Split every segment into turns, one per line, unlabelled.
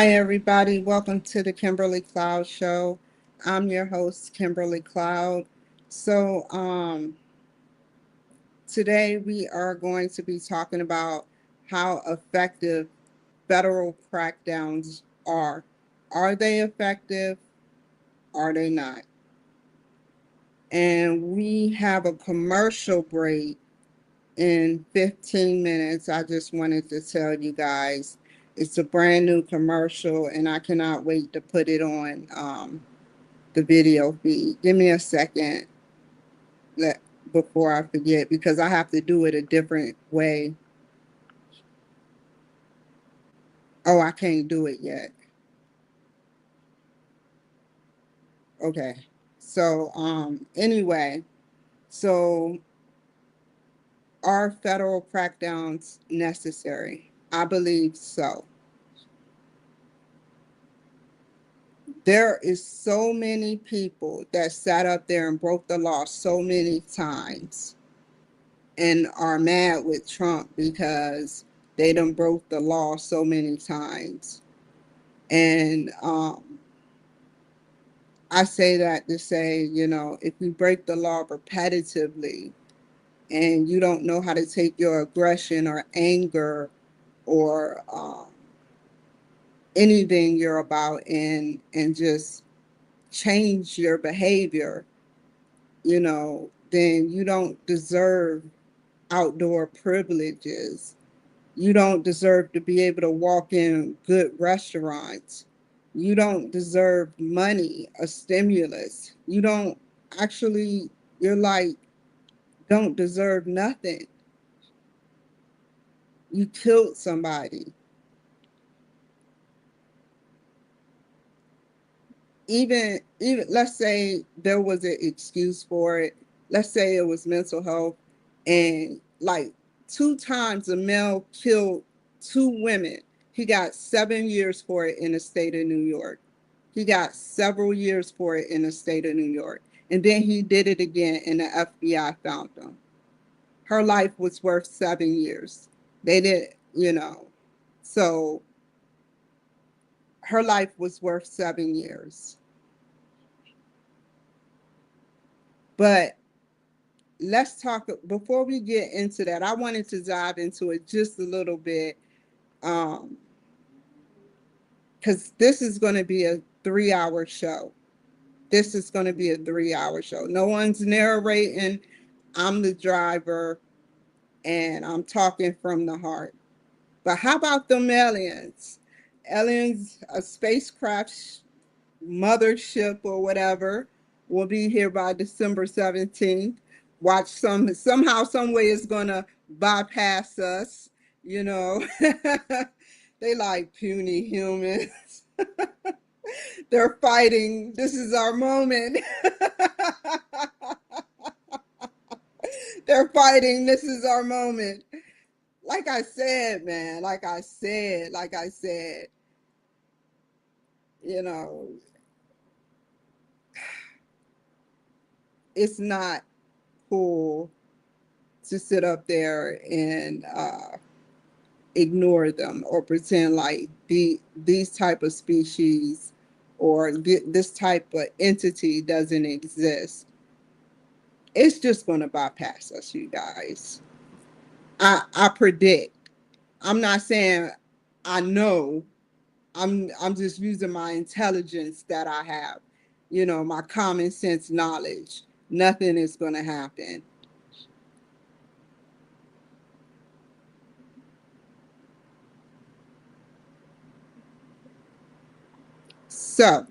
Hi, everybody. Welcome to the Kimberly Cloud Show. I'm your host, Kimberly Cloud. So, today we are going to be talking about how effective federal crackdowns are. Are they effective? Are they not? And we have a commercial break in 15 minutes. I just wanted to tell you guys it's a brand new commercial, and I cannot wait to put it on the video feed. Give me a second let, before I forget, because I have to do it a different way. Oh, I can't do it yet. Okay. So, anyway, so are federal crackdowns necessary? I believe so. There is so many people that sat up there and broke the law so many times and are mad with Trump because they done broke the law so many times. And I say that to say, if you break the law repetitively and you don't know how to take your aggression or anger or anything you're about and just change your behavior, then you don't deserve outdoor privileges. You don't deserve to be able to walk in good restaurants. You don't deserve money, a stimulus. You don't actually, you're like, don't deserve nothing. You killed somebody. Even let's say there was an excuse for it. Let's say it was mental health, and like 2 times a male killed 2 women. He got 7 years for it in the state of New York. He got several years for it in the state of New York. And then he did it again, and the FBI found him. Her life was worth 7 years. They did. So her life was worth 7 years. But let's talk before we get into that. I wanted to dive into it just a little bit, because this is going to be a 3-hour show. This is going to be a 3-hour show. No one's narrating. I'm the driver, and I'm talking from the heart. But how about them aliens? Aliens, a spacecraft mothership or whatever, will be here by December 17th. Watch somehow, some way it's gonna bypass us, you know. They like puny humans. They're fighting. This is our moment. They're fighting. This is our moment. Like I said, man, like I said, you know, it's not cool to sit up there and ignore them or pretend like these type of species or this type of entity doesn't exist. It's just going to bypass us, you guys. I predict. I'm not saying I know. I'm just using my intelligence that I have, my common sense knowledge. Nothing is going to happen. So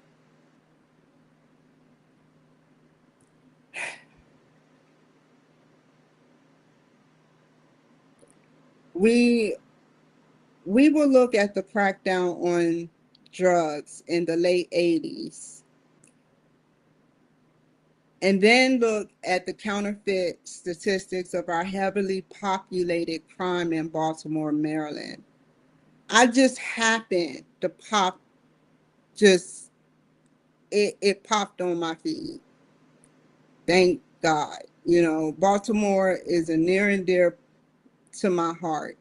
we we will look at the crackdown on drugs in the late 80s, and then look at the counterfeit statistics of our heavily populated crime in Baltimore, Maryland. I just happened to just it popped on my feed. Thank God. Baltimore is a near and dear to my heart.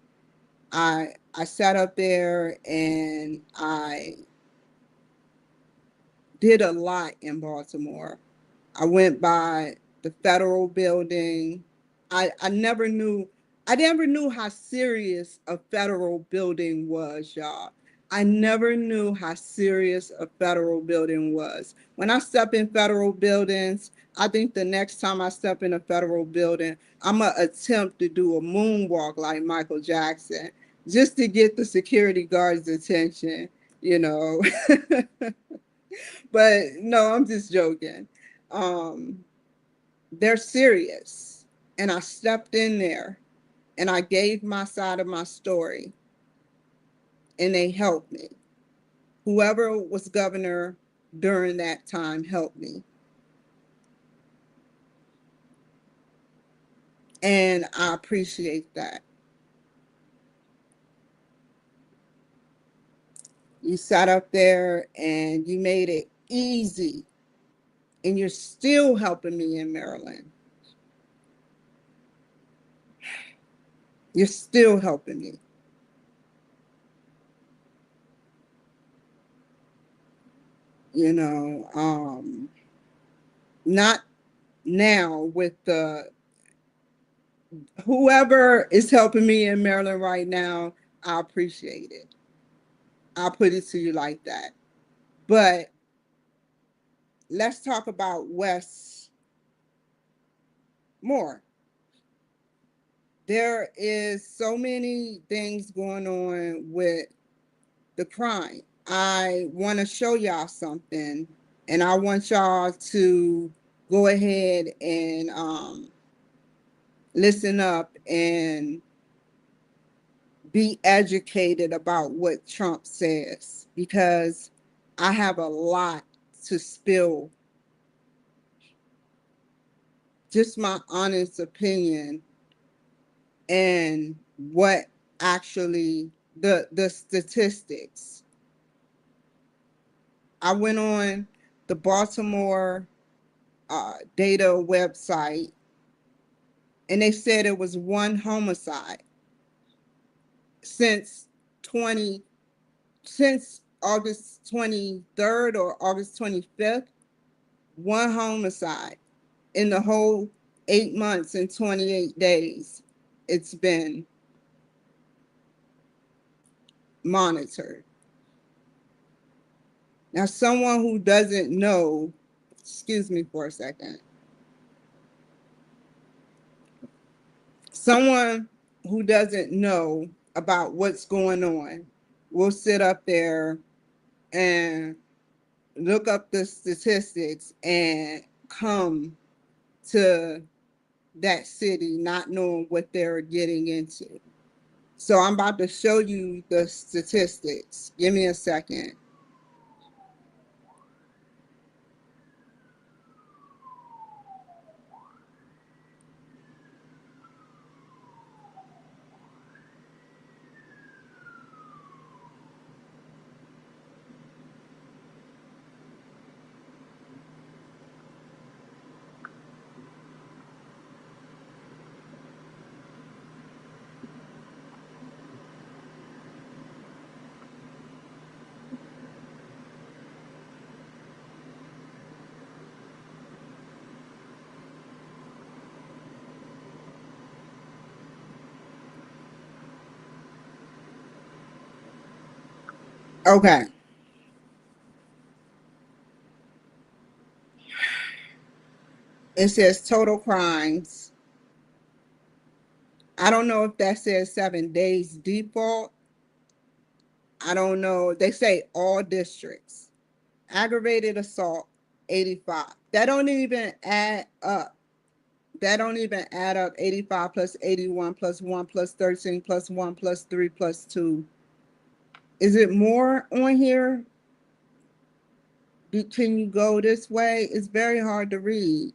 I I sat up there and I did a lot in Baltimore. I went by the federal building. I never knew how serious a federal building was, y'all. I never knew how serious a federal building was. When I step in federal buildings, I think the next time I step in a federal building, I'm gonna attempt to do a moonwalk like Michael Jackson just to get the security guards' attention, you know. But no, I'm just joking. Um, they're serious. And I stepped in there and I gave my side of my story and they helped me. Whoever was governor during that time helped me. And I appreciate that. You sat up there and you made it easy. And you're still helping me in Maryland. You're still helping me. You know, not now with the whoever is helping me in Maryland right now, I appreciate it. I'll put it to you like that. But let's talk about West more. There is so many things going on with the crime. I want to show y'all something, and I want y'all to go ahead and listen up and be educated about what Trump says because I have a lot to spill, just my honest opinion and what actually the statistics. I went on the Baltimore data website and they said it was one homicide since 20 since August 23rd or August 25th, one homicide in the whole 8 months and 28 days it's been monitored. Now, someone who doesn't know, excuse me for a second, someone who doesn't know about what's going on will sit up there and look up the statistics and come to that city not knowing what they're getting into. So I'm about to show you the statistics. Give me a second. Okay. It says total crimes. I don't know if that says 7 days default. I don't know. They say all districts. Aggravated assault, 85. That don't even add up. That don't even add up. 85 plus 81 plus 1 plus 13 plus 1 plus 3 plus 2. Is it more on here? Can you go this way? It's very hard to read.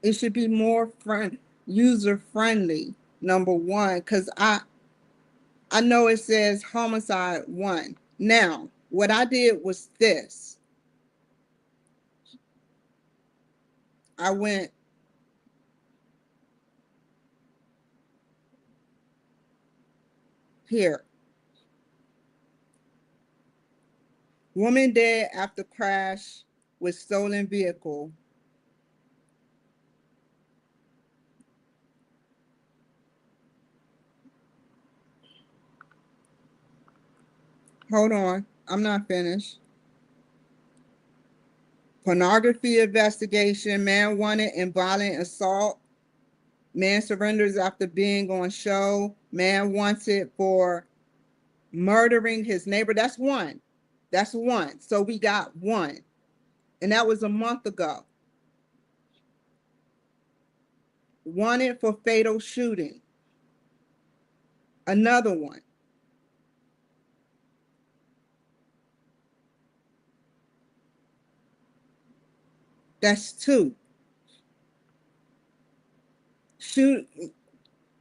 It should be more user friendly. Number one, because I know it says homicide one. Now, what I did was this. I went Here, woman dead after crash with stolen vehicle. Hold on, I'm not finished. Pornography investigation, man wanted in violent assault. Man surrenders after being on show. Man wanted for murdering his neighbor. That's one. That's one. So we got one. And that was a month ago. Wanted for fatal shooting. Another one. That's two. Shoot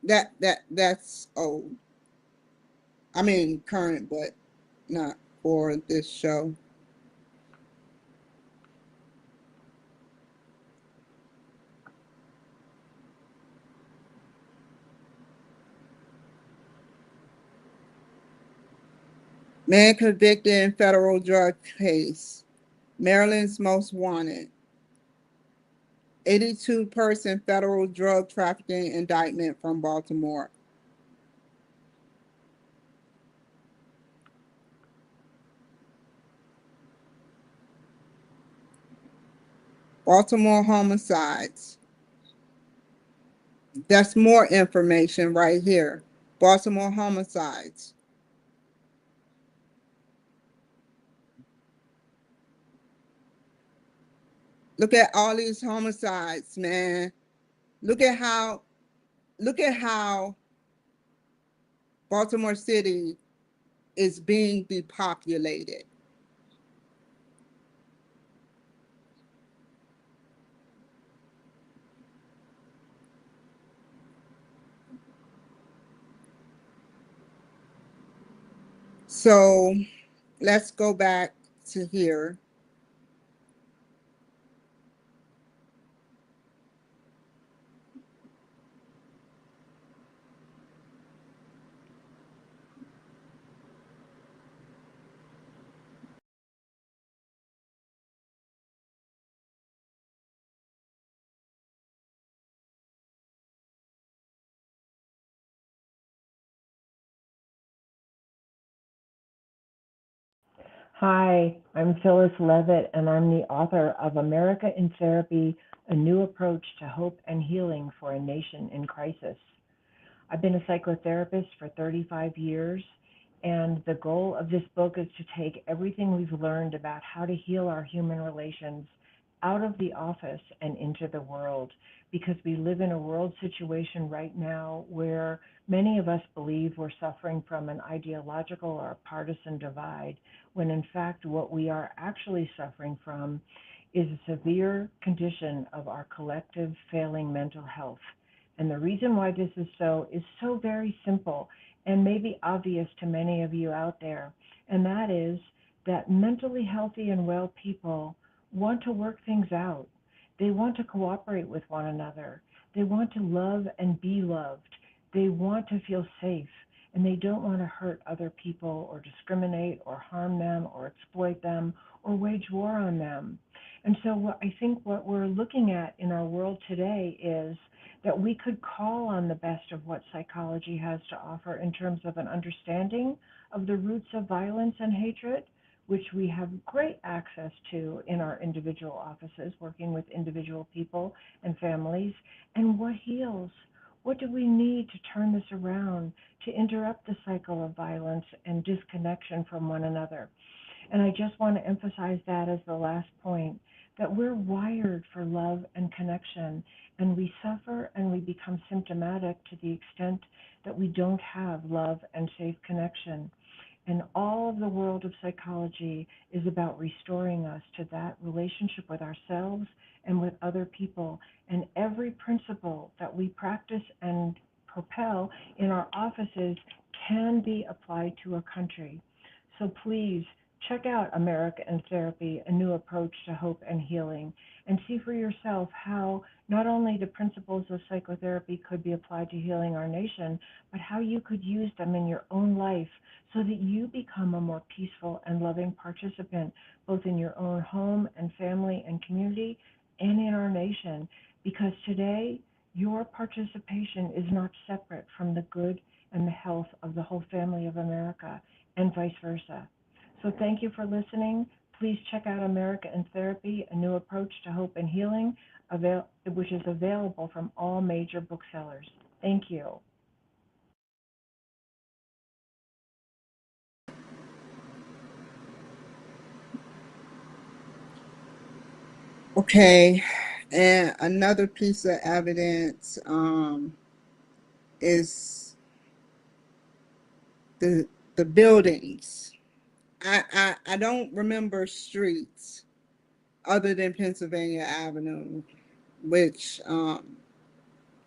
that's old. I mean current, but not for this show. Man convicted in federal drug case. Maryland's most wanted. 82-person federal drug trafficking indictment from Baltimore. Baltimore homicides. That's more information right here. Baltimore homicides. Look at all these homicides, man. Look at how look at how Baltimore City is being depopulated. So let's go back to here.
Hi, I'm Phyllis Levitt, and I'm the author of America in Therapy, A New Approach to Hope and Healing for a Nation in Crisis. I've been a psychotherapist for 35 years, and the goal of this book is to take everything we've learned about how to heal our human relations out of the office and into the world, because we live in a world situation right now where many of us believe we're suffering from an ideological or partisan divide, when in fact what we are actually suffering from is a severe condition of our collective failing mental health. And the reason why this is so very simple and maybe obvious to many of you out there, and that is that mentally healthy and well people want to work things out. They want to cooperate with one another. They want to love and be loved. They want to feel safe, and they don't want to hurt other people or discriminate or harm them or exploit them or wage war on them. And so I think what we're looking at in our world today is that we could call on the best of what psychology has to offer in terms of an understanding of the roots of violence and hatred, which we have great access to in our individual offices, working with individual people and families, and what heals. What do we need to turn this around to interrupt the cycle of violence and disconnection from one another? And I just want to emphasize that as the last point, that we're wired for love and connection, and we suffer and we become symptomatic to the extent that we don't have love and safe connection. And all of the world of psychology is about restoring us to that relationship with ourselves and with other people. And every principle that we practice and propel in our offices can be applied to a country. So please Check out America in Therapy, a new approach to hope and healing, and see for yourself how not only the principles of psychotherapy could be applied to healing our nation, but how you could use them in your own life so that you become a more peaceful and loving participant, both in your own home and family and community and in our nation. Because today, your participation is not separate from the good and the health of the whole family of America, and vice versa. So thank you for listening. Please check out America in Therapy, a new approach to hope and healing, which is available from all major booksellers. Thank you.
Okay, and another piece of evidence is the the buildings. I don't remember streets other than Pennsylvania Avenue, which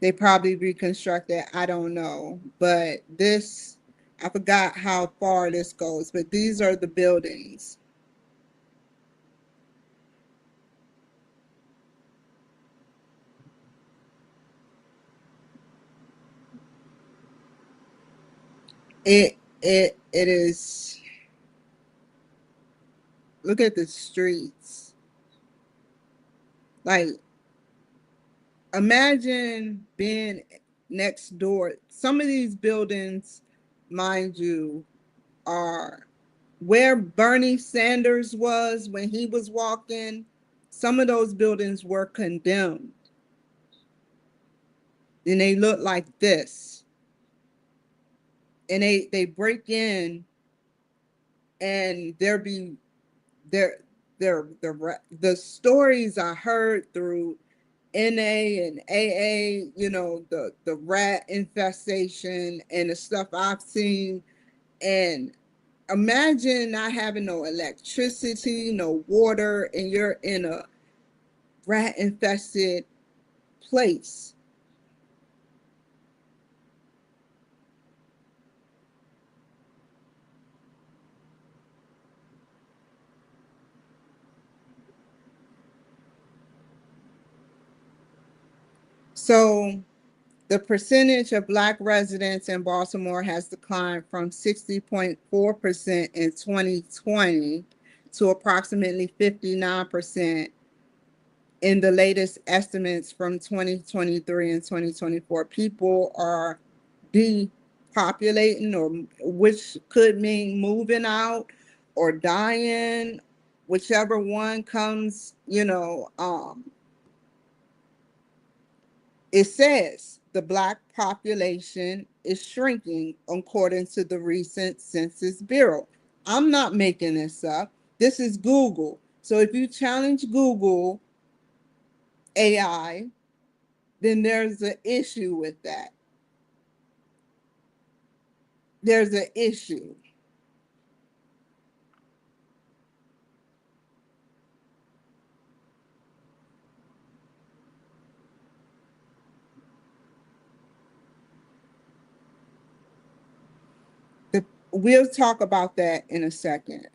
they probably reconstructed. I don't know, but this, I forgot how far this goes, but these are the buildings. It is. Look at the streets. Like, imagine being next door. Some of these buildings, mind you, are where Bernie Sanders was when he was walking. Some of those buildings were condemned, and they look like this. And they break in, and there be there the stories I heard through NA and AA, the rat infestation and the stuff I've seen. And imagine not having no electricity, no water, and you're in a rat infested place. So the percentage of Black residents in Baltimore has declined from 60.4% in 2020 to approximately 59% in the latest estimates from 2023 and 2024. People are depopulating, or which could mean moving out or dying, whichever one comes, it says the Black population is shrinking according to the recent Census Bureau. I'm not making this up. This is Google. So if you challenge Google AI, then there's an issue with that. There's an issue. We'll talk about that in a second.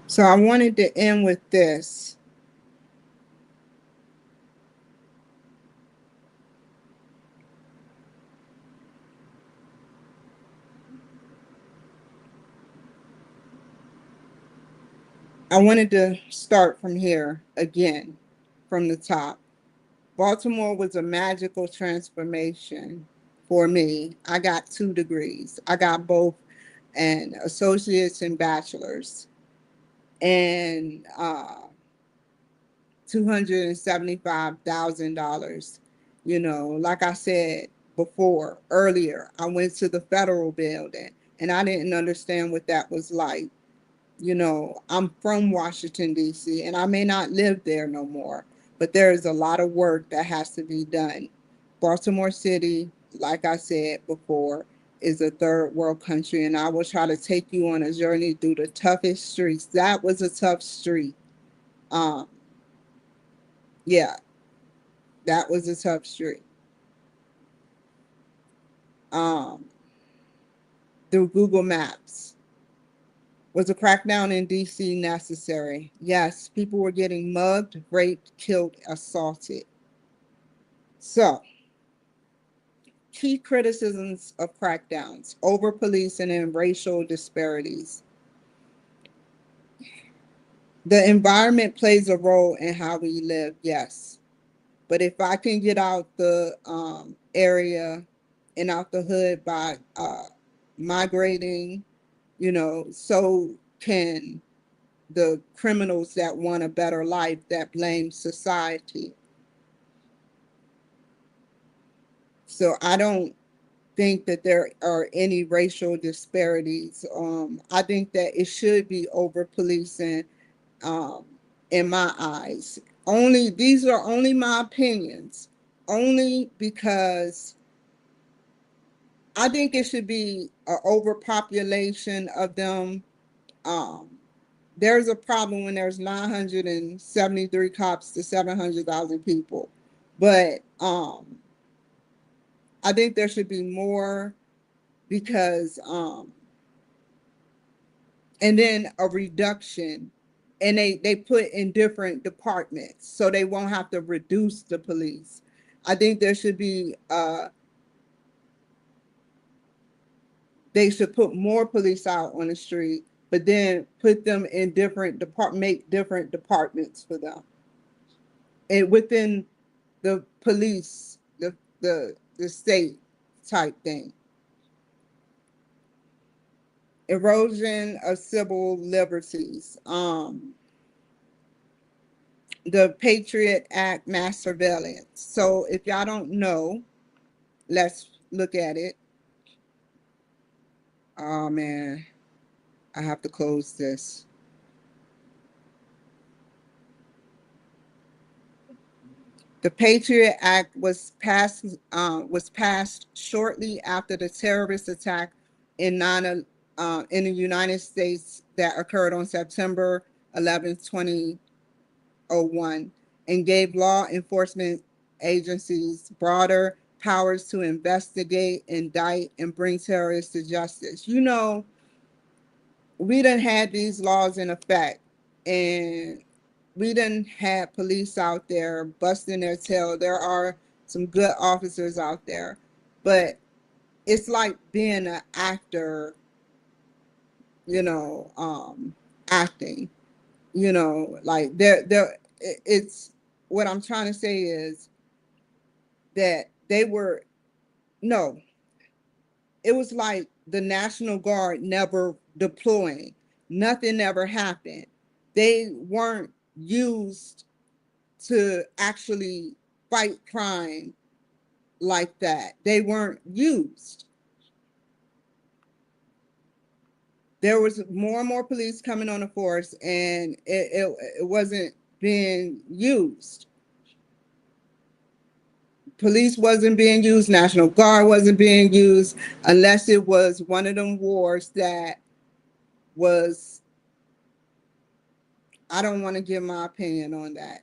So I wanted to end with this. I wanted to start from here again, from the top. Baltimore was a magical transformation for me. I got 2 degrees. I got both an associate's and bachelor's, and $275,000. Like I said before, earlier, I went to the federal building and I didn't understand what that was like. I'm from Washington, D.C., and I may not live there no more, but there is a lot of work that has to be done. Baltimore City, like I said before, is a third world country, and I will try to take you on a journey through the toughest streets. That was a tough street. Um, yeah, that was a tough street. Um, through Google Maps. Was a crackdown in D.C. necessary? Yes, people were getting mugged, raped, killed, assaulted. So, key criticisms of crackdowns, over policing and racial disparities. The environment plays a role in how we live, yes. But if I can get out the area and out the hood by migrating, so can the criminals that want a better life that blame society. So I don't think that there are any racial disparities. I think that it should be over policing um, in my eyes. Only these are only my opinions, only because I think it should be an overpopulation of them. Um, there's a problem when there's 973 cops to 700,000 people, but I think there should be more because and then a reduction, and they put in different departments so they won't have to reduce the police. I think there should be they should put more police out on the street, but then put them in make different departments for them, and within the police, the state type thing. Erosion of civil liberties. The Patriot Act mass surveillance. So if y'all don't know, let's look at it. Oh man, I have to close this. The Patriot Act was passed shortly after the terrorist attack in the United States that occurred on September 11th, 2001, and gave law enforcement agencies broader powers to investigate, indict, and bring terrorists to justice. We done had these laws in effect, and we done had police out there busting their tail. There are some good officers out there, but it's like being an actor, you know, acting, like it's what I'm trying to say is that they were, no, it was like the National Guard never deploying. Nothing ever happened. They weren't used to actually fight crime like that. They weren't used. There was more and more police coming on the force, and it wasn't being used. Police wasn't being used, National Guard wasn't being used, unless it was one of them wars that was, I don't want to give my opinion on that.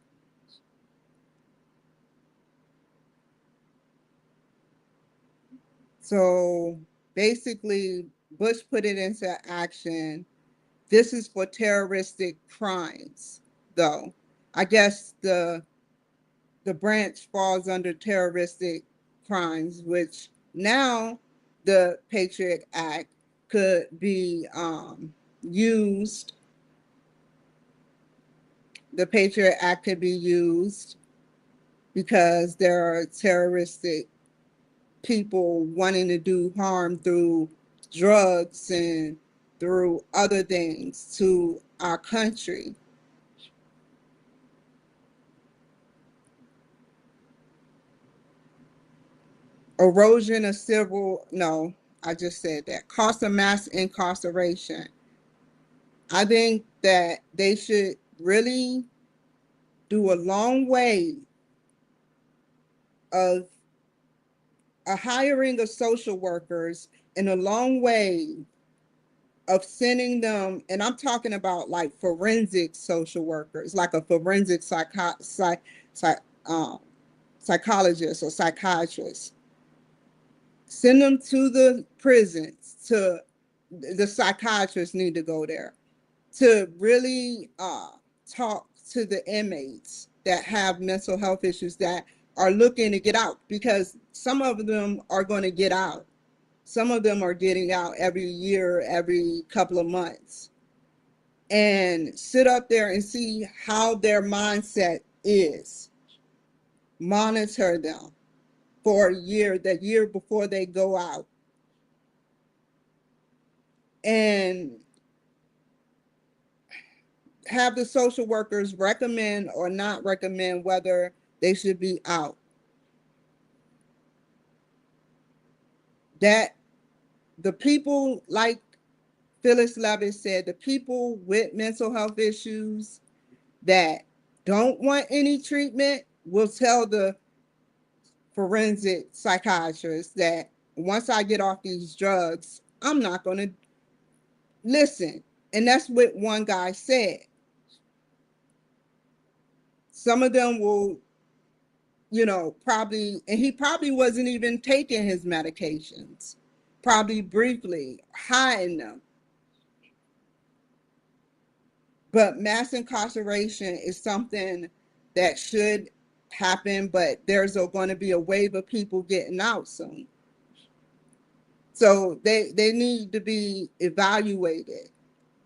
So basically, Bush put it into action. This is for terroristic crimes, though. I guess the branch falls under terroristic crimes, which now the Patriot Act could be used. The Patriot Act could be used because there are terroristic people wanting to do harm through drugs and through other things to our country. Erosion of civil, no, I just said that. Cost of mass incarceration. I think that they should really do a long way of a hiring of social workers in a long way of sending them, and I'm talking about like forensic social workers, like a forensic psych, um, psychologist or psychiatrist. Send them to the prisons. To the psychiatrists need to go there to really talk to the inmates that have mental health issues that are looking to get out, because some of them are going to get out. Some of them are getting out every year, every couple of months, and sit up there and see how their mindset is. Monitor them for a year, that year before they go out, and have the social workers recommend or not recommend whether they should be out. That the people, like Phyllis Levitt said, the people with mental health issues that don't want any treatment will tell the forensic psychiatrist that once I get off these drugs, I'm not going to listen. And that's what one guy said. Some of them will, probably, and he probably wasn't even taking his medications, probably briefly hiding them. But mass incarceration is something that should happen, but there's going to be a wave of people getting out soon. So they need to be evaluated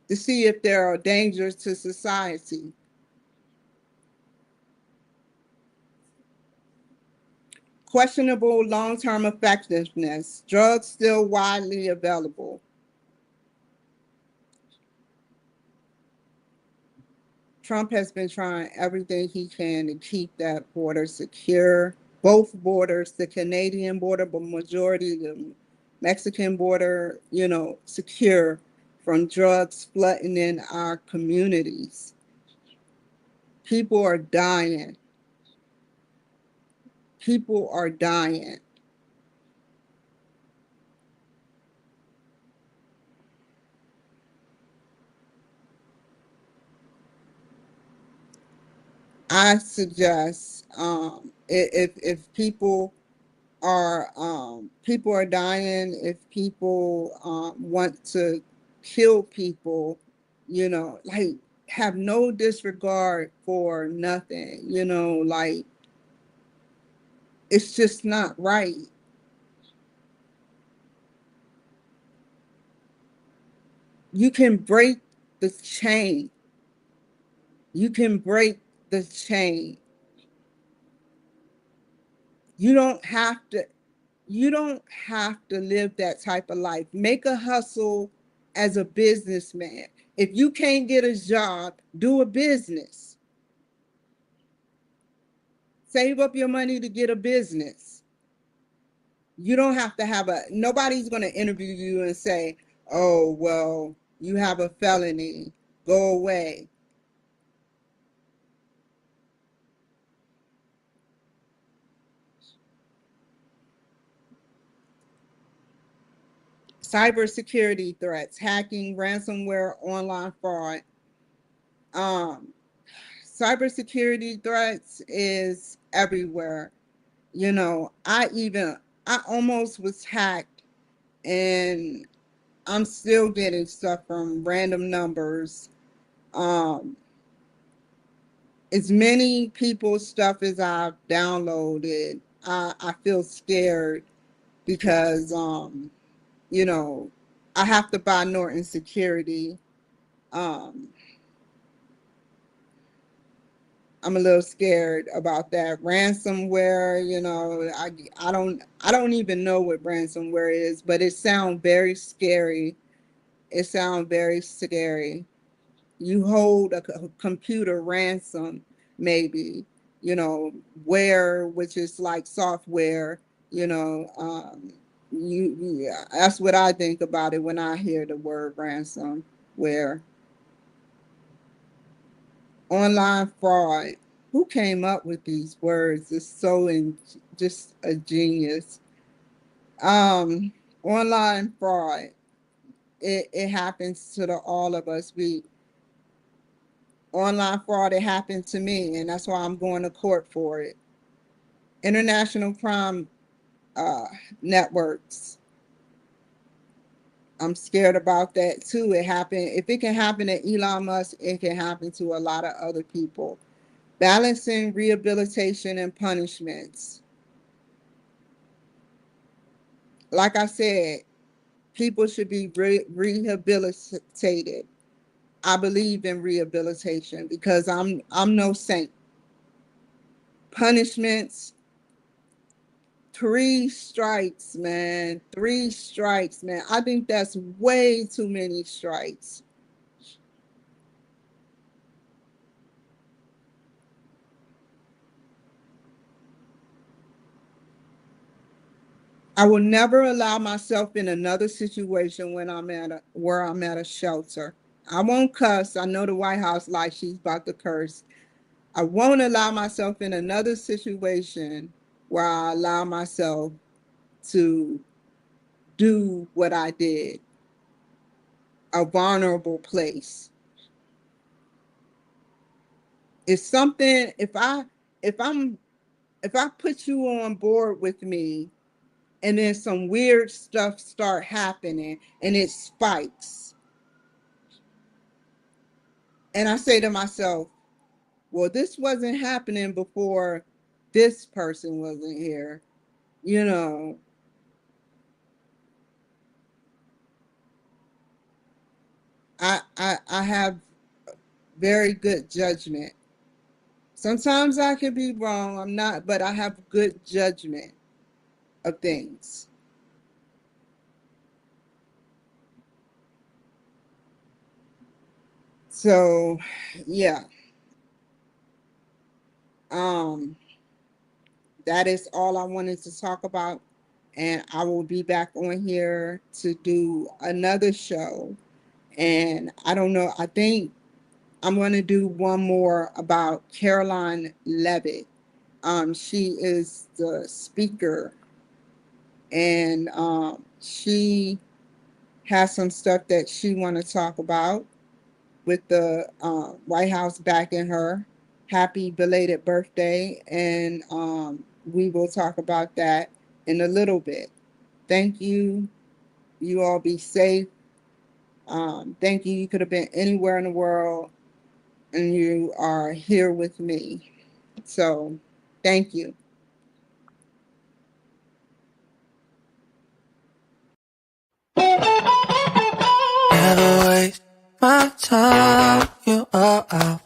to see if there are dangers to society. Questionable long-term effectiveness. Drugs still widely available. Trump has been trying everything he can to keep that border secure. Both borders, the Canadian border, but majority the Mexican border, secure from drugs flooding in our communities. People are dying. People are dying. I suggest if people are dying, if people want to kill people, like have no disregard for nothing, like it's just not right. You can break the chain. You can break the chain. You don't have to you don't have to live that type of life. Make a hustle as a businessman. If you can't get a job, do a business. Save up your money to get a business. You don't have to have nobody's going to interview you and say, oh, well, you have a felony, go away. Cybersecurity threats, hacking, ransomware, online fraud. Um, Cybersecurity threats is everywhere. I almost was hacked, and I'm still getting stuff from random numbers. Um, as many people's stuff as I've downloaded, I feel scared because, you know, I have to buy Norton Security. Um, I'm a little scared about that ransomware. I don't even know what ransomware is, but it sounds very scary. It sounds very scary. You hold a computer ransom, maybe, ware, which is like software, yeah, that's what I think about it when I hear the word ransomware. Online fraud. Who came up with these words? It's so just a genius. Um, online fraud. It happens to all of us. We online fraud. It happened to me, and that's why I'm going to court for it. International crime uh, networks. I'm scared about that too. It happened. If it can happen to Elon Musk, it can happen to a lot of other people. Balancing rehabilitation and punishments. Like I said, people should be rehabilitated. I believe in rehabilitation because I'm no saint. Punishments, 3 strikes, man. 3 strikes, man. I think that's way too many strikes. I will never allow myself in another situation when I'm at a shelter. I won't cuss. I know the White House like she's about to curse. I won't allow myself in another situation where I allow myself to do what I did, a vulnerable place. If something, if I'm, if I put you on board with me and then some weird stuff start happening and it spikes, and I say to myself, well, this wasn't happening before this person wasn't here, you know, I have very good judgment. Sometimes I could be wrong. I'm not, but I have good judgment of things. So, yeah, um, that is all I wanted to talk about. And I will be back on here to do another show. And I don't know, I think I'm going to do one more about Caroline Levitt. She is the speaker, and she has some stuff that she want to talk about with the White House backing her. Happy belated birthday, and we will talk about that in a little bit. Thank you. You all be safe. Thank you. You could have been anywhere in the world, and you are here with me. So, thank you.
Never waste my time, you are out.